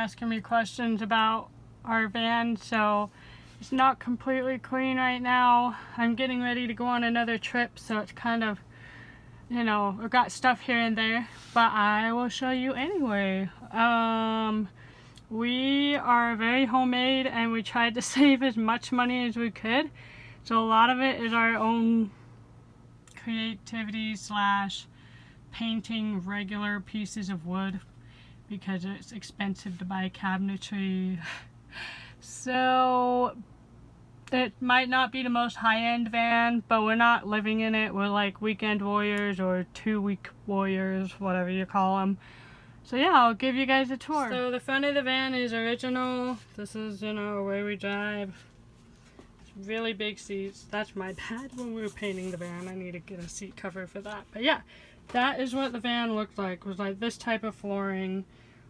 asking me questions about our van, so it's not completely clean right now. I'm getting ready to go on another trip, so it's kind of, you know, I've got stuff here and there, but I will show you anyway. We are very homemade and we tried to save as much money as we could. So a lot of it is our own creativity slash painting regular pieces of wood because it's expensive to buy cabinetry. So it might not be the most high-end van, but we're not living in it. We're like weekend warriors or 2-week warriors, whatever you call them. So yeah, I'll give you guys a tour. So the front of the van is original. This is, you know, where we drive. It's really big seats. That's my bad when we were painting the van. I need to get a seat cover for that. But yeah, that is what the van looked like. It was like this type of flooring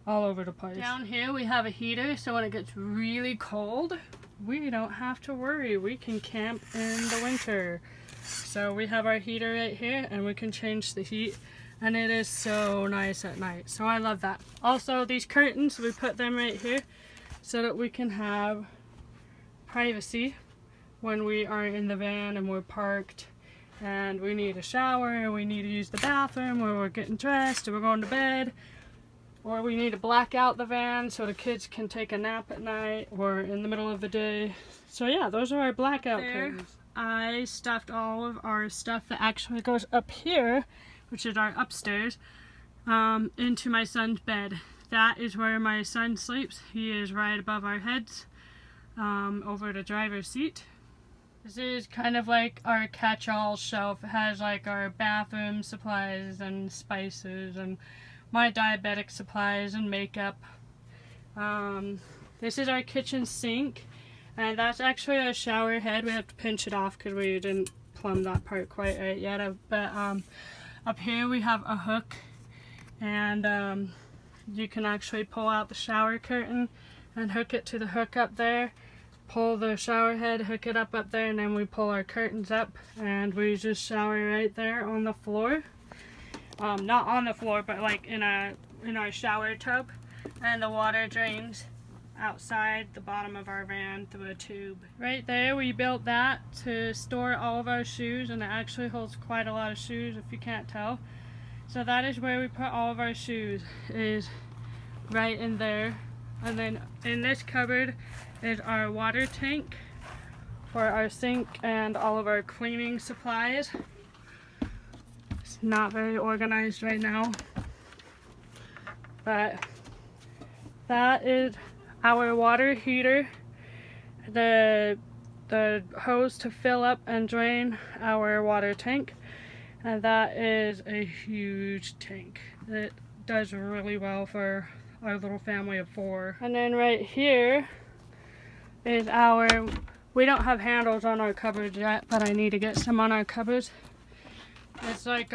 all over the place. Down here we have a heater, so when it gets really cold, we don't have to worry. We can camp in the winter. So we have our heater right here and we can change the heat. And it is so nice at night, so I love that. Also, these curtains, we put them right here so that we can have privacy when we are in the van and we're parked and we need a shower, we need to use the bathroom, or we're getting dressed, or we're going to bed, or we need to black out the van so the kids can take a nap at night or in the middle of the day. So yeah, those are our blackout curtains. I stuffed all of our stuff that actually goes up here, which is our upstairs, into my son's bed. That is where my son sleeps. He is right above our heads, over the driver's seat. This is kind of like our catch-all shelf. It has like our bathroom supplies and spices and my diabetic supplies and makeup. This is our kitchen sink, and that's actually our shower head. We have to pinch it off because we didn't plumb that part quite right yet, but up here we have a hook, and you can actually pull out the shower curtain and hook it to the hook up there, pull the shower head, hook it up there, and then we pull our curtains up and we just shower right there on the floor. Not on the floor, but like in our shower tub, and the water drains outside the bottom of our van through a tube. Right there we built that to store all of our shoes, and it actually holds quite a lot of shoes if you can't tell. So that is where we put all of our shoes, is right in there. And then in this cupboard is our water tank for our sink and all of our cleaning supplies. It's not very organized right now, but that is our water heater, the hose to fill up and drain our water tank, and that is a huge tank. It does really well for our little family of 4. And then right here is we don't have handles on our cupboards yet, but I need to get some on our cupboards. It's like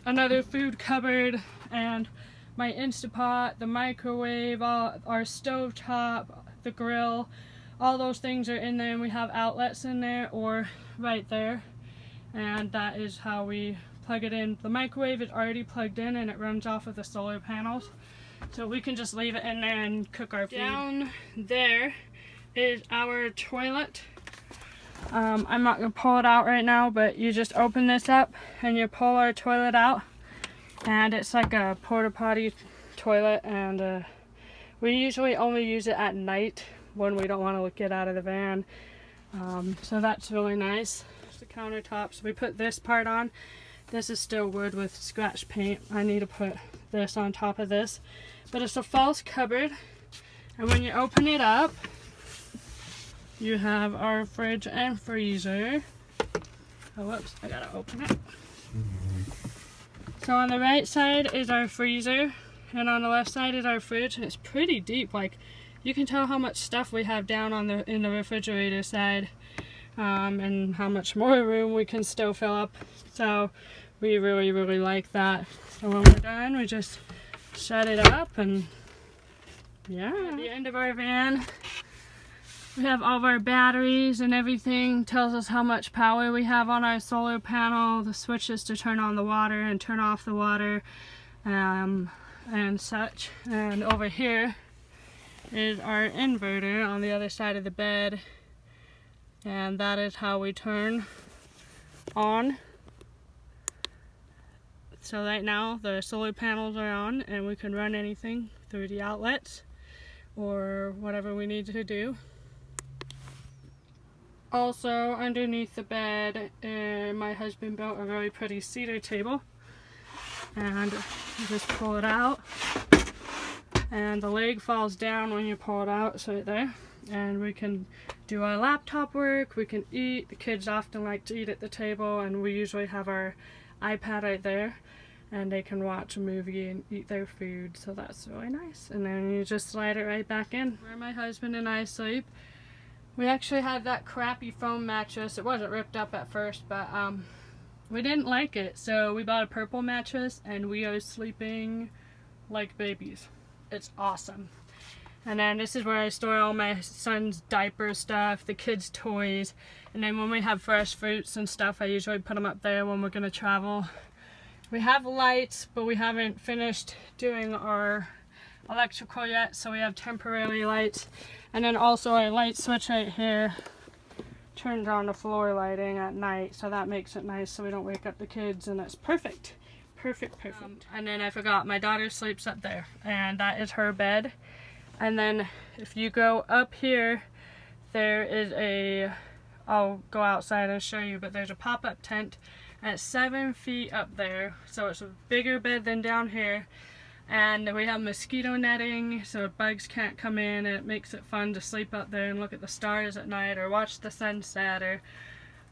another food cupboard, and my Instapot, the microwave, our stove top, the grill, all those things are in there, and we have outlets in there or right there, and that is how we plug it in. The microwave is already plugged in and it runs off of the solar panels, so we can just leave it in there and cook our food. Down there is our toilet. I'm not going to pull it out right now, but you just open this up and you pull our toilet out, and it's like a porta potty toilet, and we usually only use it at night when we don't want to get out of the van, so that's really nice. There's the countertop, so we put this part on. This is still wood with scratch paint. I need to put this on top of this, but it's a false cupboard, and when you open it up you have our fridge and freezer. Oh, whoops, I gotta open it. So on the right side is our freezer, and on the left side is our fridge. It's pretty deep, like you can tell how much stuff we have down in the refrigerator side, and how much more room we can still fill up. So we really like that. So when we're done, we just shut it up, and yeah. At the end of our van, we have all of our batteries and everything. Tells us how much power we have on our solar panel, the switches to turn on the water and turn off the water, and such. And over here is our inverter on the other side of the bed, and that is how we turn on. So right now the solar panels are on and we can run anything through the outlets or whatever we need to do. Also underneath the bed, my husband built a really pretty cedar table, and you just pull it out and the leg falls down when you pull it out. It's right there, and we can do our laptop work, we can eat. The kids often like to eat at the table, and we usually have our iPad right there and they can watch a movie and eat their food, so that's really nice. And then you just slide it right back in. Where my husband and I sleep, we actually had that crappy foam mattress. It wasn't ripped up at first, but we didn't like it, so we bought a purple mattress and we are sleeping like babies. It's awesome. And then this is where I store all my son's diaper stuff, the kids' toys, and then when we have fresh fruits and stuff, I usually put them up there when we're gonna travel. We have lights, but we haven't finished doing our electrical yet, so we have temporary lights. And then also our light switch right here turns on the floor lighting at night, so that makes it nice so we don't wake up the kids, and it's perfect. Perfect. And then I forgot, my daughter sleeps up there, and that is her bed. And then if you go up here, there is a, I'll go outside and show you, but there's a pop-up tent at 7 feet up there, so it's a bigger bed than down here. And we have mosquito netting so bugs can't come in, and it makes it fun to sleep up there and look at the stars at night, or watch the sunset,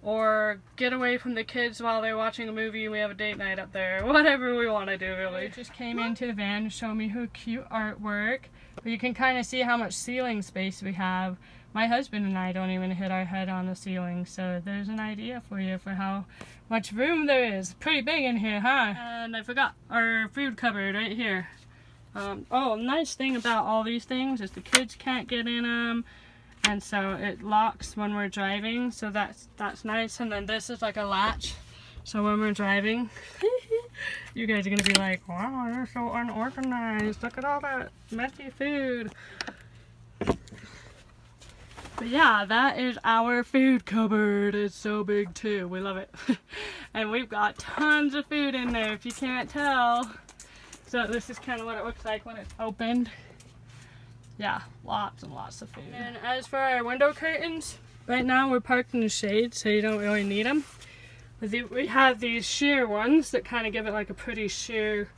or get away from the kids while they're watching a movie. We have a date night up there, whatever we want to do really. Just came into the van to show me her cute artwork, but you can kind of see how much ceiling space we have. My husband and I don't even hit our head on the ceiling, so there's an idea for you for how much room there is. Pretty big in here, huh? And I forgot our food cupboard right here. Oh, nice thing about all these things is the kids can't get in them, and so it locks when we're driving, so that's nice. And then this is like a latch, so when we're driving, you guys are gonna be like, wow, you're so unorganized, look at all that messy food. But yeah, that is our food cupboard. It's so big too. We love it. And we've got tons of food in there if you can't tell. So this is kind of what it looks like when it's opened. Yeah, lots and lots of food. And as for our window curtains, right now we're parked in the shade, so you don't really need them. But we have these sheer ones that kind of give it like a pretty sheer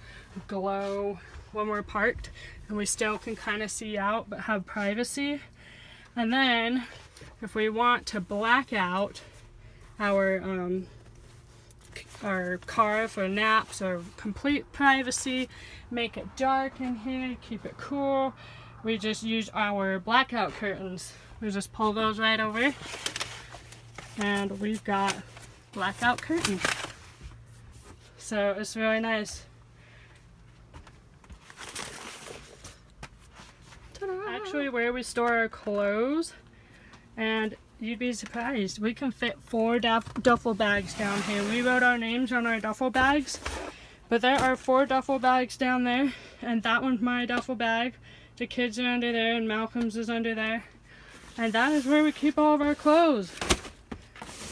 glow when we're parked, and we still can kind of see out but have privacy. And then if we want to black out our car for naps or complete privacy, make it dark in here, keep it cool, we just use our blackout curtains. We just pull those right over, and we've got blackout curtains. So it's really nice. Actually, where we store our clothes, and you'd be surprised, we can fit 4 duffel bags down here. We wrote our names on our duffel bags, but there are 4 duffel bags down there, and that one's my duffel bag. The kids are under there, and Malcolm's is under there, and that is where we keep all of our clothes.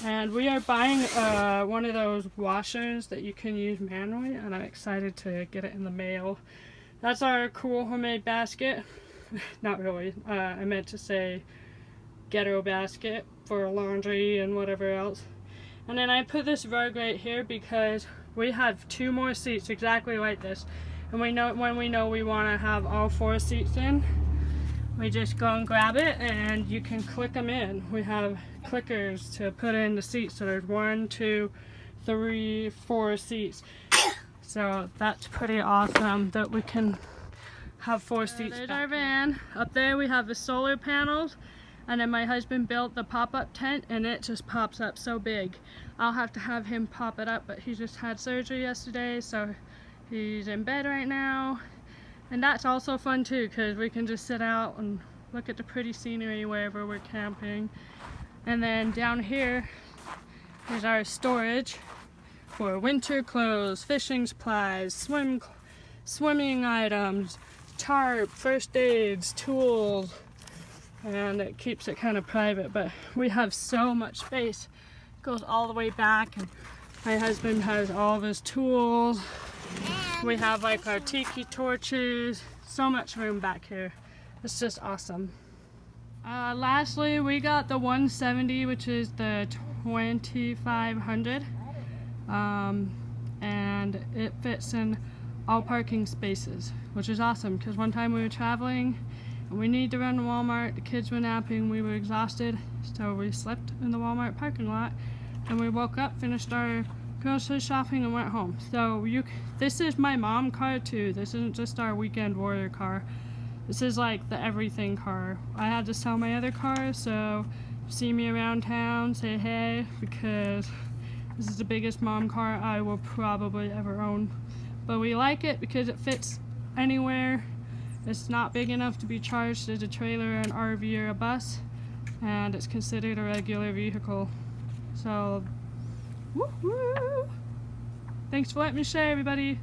And we are buying one of those washers that you can use manually, and I'm excited to get it in the mail. That's our cool homemade basket. Not really, I meant to say ghetto basket for laundry and whatever else. And then I put this rug right here because we have 2 more seats exactly like this, and we know when we know we want to have all 4 seats in, we just go and grab it and you can click them in. We have clickers to put in the seats, so there's 1, 2, 3, 4 seats. So that's pretty awesome that we can have 4 seats. There's our van. Up there we have the solar panels, and then my husband built the pop-up tent, and it just pops up so big. I'll have to have him pop it up, but he just had surgery yesterday, so he's in bed right now. And that's also fun too, because we can just sit out and look at the pretty scenery wherever we're camping. And then down here is our storage for winter clothes, fishing supplies, swimming items, tarp, first aids, tools, and it keeps it kind of private, but we have so much space. It goes all the way back, and my husband has all of his tools. We have like our tiki torches, so much room back here. It's just awesome. Lastly, we got the 170, which is the 2500, and it fits in all parking spaces, which is awesome because one time we were traveling and we needed to run to Walmart. The kids were napping, we were exhausted, so we slept in the Walmart parking lot, and we woke up, finished our grocery shopping, and went home. So this is my mom car too. This isn't just our weekend warrior car. This is like the everything car. I had to sell my other car, so see me around town, say hey, because this is the biggest mom car I will probably ever own. But we like it because it fits anywhere. It's not big enough to be charged as a trailer, an RV, or a bus, and it's considered a regular vehicle. So, woo-hoo! Thanks for letting me share, everybody.